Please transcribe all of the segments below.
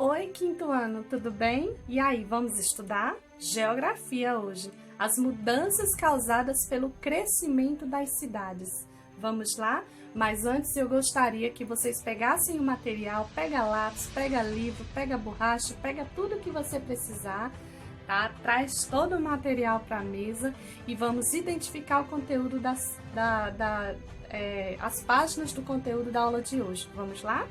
Oi, quinto ano, tudo bem? E aí, vamos estudar? Geografia hoje. As mudanças causadas pelo crescimento das cidades. Vamos lá? Mas antes eu gostaria que vocês pegassem o material, pega lápis, pega livro, pega borracha, pega tudo que você precisar, tá? Traz todo o material para a mesa e vamos identificar o conteúdo as páginas do conteúdo da aula de hoje. Vamos lá?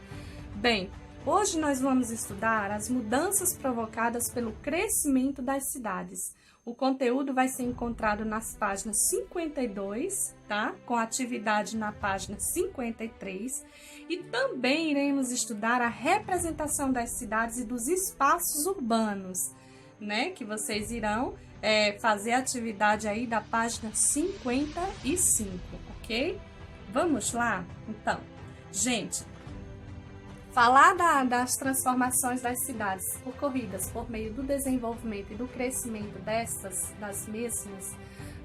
Bem, hoje nós vamos estudar as mudanças provocadas pelo crescimento das cidades. O conteúdo vai ser encontrado nas páginas 52, tá? Com atividade na página 53. E também iremos estudar a representação das cidades e dos espaços urbanos, né? Que vocês irão fazer a atividade aí da página 55, ok? Vamos lá? Então, gente, falar das transformações das cidades ocorridas por meio do desenvolvimento e do crescimento das mesmas,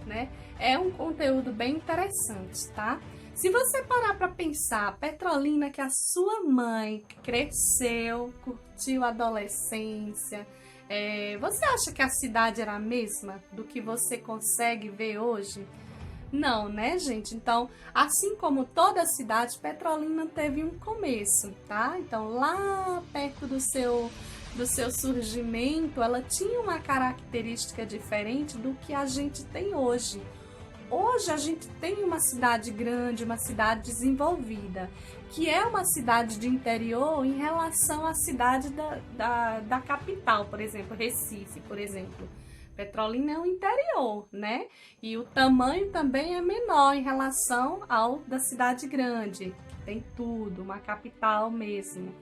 né, é um conteúdo bem interessante, tá? Se você parar para pensar, Petrolina, que a sua mãe cresceu, curtiu a adolescência, você acha que a cidade era a mesma do que você consegue ver hoje? Não, né, gente? Então, assim como toda cidade, Petrolina teve um começo, tá? Então, lá perto do seu surgimento, ela tinha uma característica diferente do que a gente tem hoje. Hoje a gente tem uma cidade grande, uma cidade desenvolvida, que é uma cidade de interior em relação à cidade da capital, por exemplo, Recife, por exemplo. Petrolina é o interior, né? E o tamanho também é menor em relação ao da cidade grande, que tem tudo, uma capital mesmo.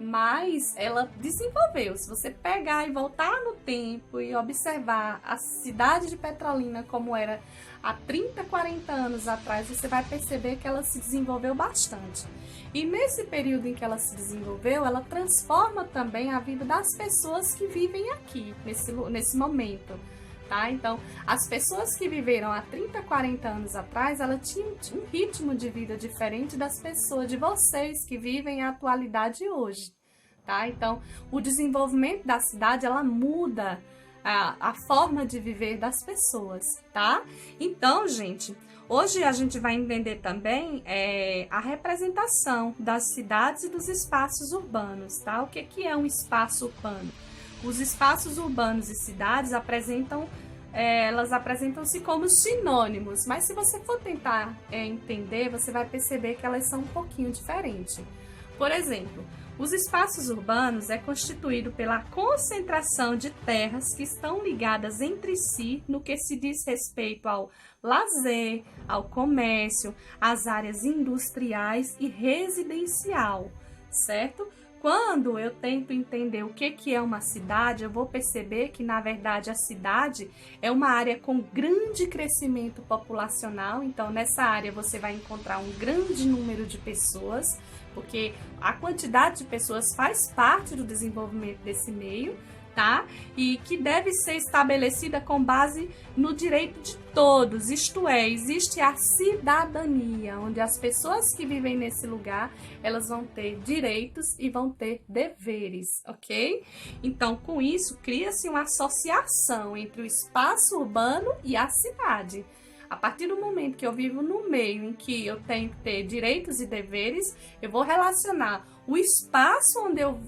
Mas ela desenvolveu. Se você pegar e voltar no tempo e observar a cidade de Petrolina como era há 30, 40 anos atrás, você vai perceber que ela se desenvolveu bastante. E nesse período em que ela se desenvolveu, ela transforma também a vida das pessoas que vivem aqui, nesse momento. Tá? Então, as pessoas que viveram há 30, 40 anos atrás, elas tinham um ritmo de vida diferente das pessoas, de vocês que vivem a atualidade hoje. Tá? Então, o desenvolvimento da cidade, ela muda a forma de viver das pessoas, tá? Então, gente, hoje a gente vai entender também a representação das cidades e dos espaços urbanos, tá? O que é um espaço urbano? Os espaços urbanos e cidades elas apresentam-se como sinônimos, mas se você for tentar entender, você vai perceber que elas são um pouquinho diferentes. Por exemplo, os espaços urbanos é constituído pela concentração de terras que estão ligadas entre si no que se diz respeito ao lazer, ao comércio, às áreas industriais e residencial, certo? Quando eu tento entender o que é uma cidade, eu vou perceber que, na verdade, a cidade é uma área com grande crescimento populacional. Então, nessa área você vai encontrar um grande número de pessoas, porque a quantidade de pessoas faz parte do desenvolvimento desse meio, tá? E que deve ser estabelecida com base no direito de todos, isto é, existe a cidadania, onde as pessoas que vivem nesse lugar, elas vão ter direitos e vão ter deveres, ok? Então, com isso, cria-se uma associação entre o espaço urbano e a cidade. A partir do momento que eu vivo no meio em que eu tenho que ter direitos e deveres, eu vou relacionar o espaço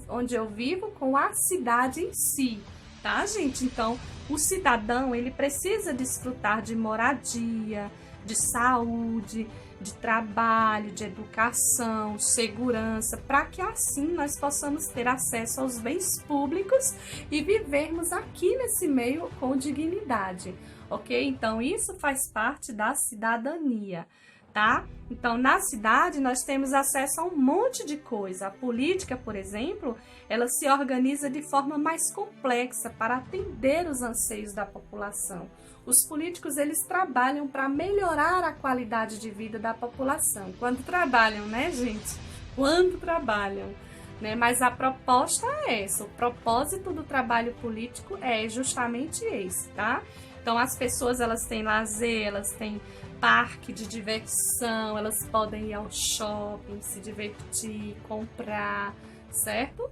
onde eu vivo com a cidade em si, tá, gente? Então, o cidadão, ele precisa desfrutar de moradia, de saúde, de trabalho, de educação, segurança, para que assim nós possamos ter acesso aos bens públicos e vivermos aqui nesse meio com dignidade, ok? Então, isso faz parte da cidadania, tá? Então, na cidade, nós temos acesso a um monte de coisa. A política, por exemplo, ela se organiza de forma mais complexa para atender os anseios da população. Os políticos, eles trabalham para melhorar a qualidade de vida da população. Quando trabalham, né, gente? Quando trabalham, né? Mas a proposta é essa. O propósito do trabalho político é justamente esse, tá? Então, as pessoas, elas têm lazer, elas têm parque de diversão, elas podem ir ao shopping, se divertir, comprar, certo?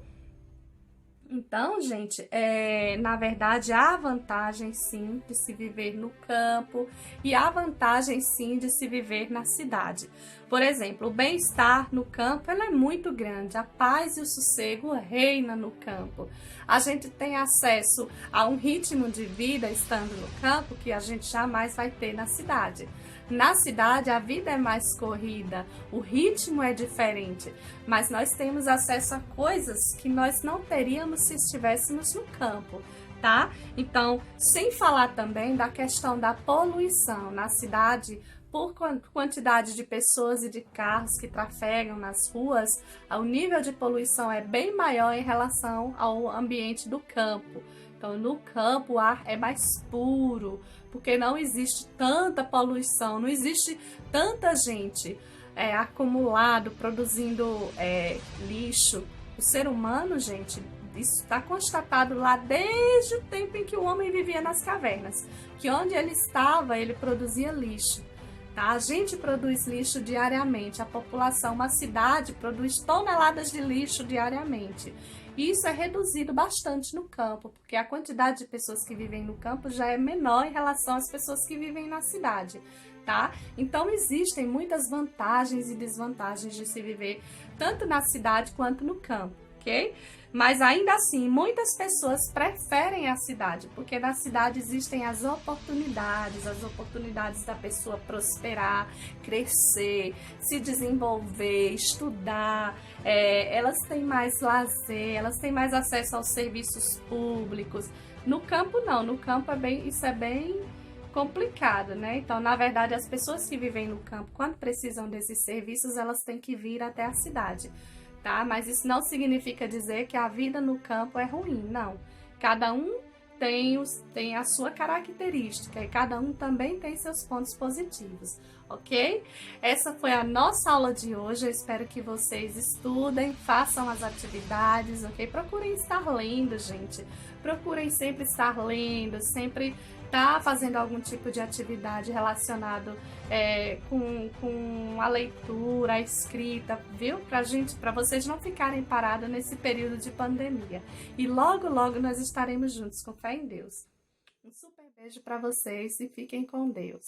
Então, gente, na verdade, há vantagem sim de se viver no campo e há vantagem sim de se viver na cidade. Por exemplo, o bem-estar no campo ele é muito grande, a paz e o sossego reina no campo. A gente tem acesso a um ritmo de vida estando no campo que a gente jamais vai ter na cidade. Na cidade, a vida é mais corrida, o ritmo é diferente, mas nós temos acesso a coisas que nós não teríamos se estivéssemos no campo, tá? Então, sem falar também da questão da poluição. Na cidade, por quantidade de pessoas e de carros que trafegam nas ruas, o nível de poluição é bem maior em relação ao ambiente do campo. Então, no campo, o ar é mais puro, porque não existe tanta poluição, não existe tanta gente acumulado, produzindo lixo. O ser humano, gente, isso está constatado lá desde o tempo em que o homem vivia nas cavernas, que onde ele estava, ele produzia lixo. Tá? A gente produz lixo diariamente, a população, uma cidade, produz toneladas de lixo diariamente. E isso é reduzido bastante no campo, porque a quantidade de pessoas que vivem no campo já é menor em relação às pessoas que vivem na cidade, tá? Então existem muitas vantagens e desvantagens de se viver tanto na cidade quanto no campo, ok? Mas ainda assim, muitas pessoas preferem a cidade, porque na cidade existem as oportunidades da pessoa prosperar, crescer, se desenvolver, estudar, elas têm mais lazer, elas têm mais acesso aos serviços públicos. No campo não, no campo isso é bem complicado, né? Então, na verdade, as pessoas que vivem no campo, quando precisam desses serviços, elas têm que vir até a cidade. Tá? Mas isso não significa dizer que a vida no campo é ruim, não. Cada um tem a sua característica e cada um também tem seus pontos positivos, ok? Essa foi a nossa aula de hoje, eu espero que vocês estudem, façam as atividades, ok? Procurem estar lendo, gente. Procurem sempre estar lendo, sempre estar fazendo algum tipo de atividade relacionado com a leitura, a escrita, viu? Para vocês não ficarem parados nesse período de pandemia. E logo, logo nós estaremos juntos, com fé em Deus. Um super beijo para vocês e fiquem com Deus.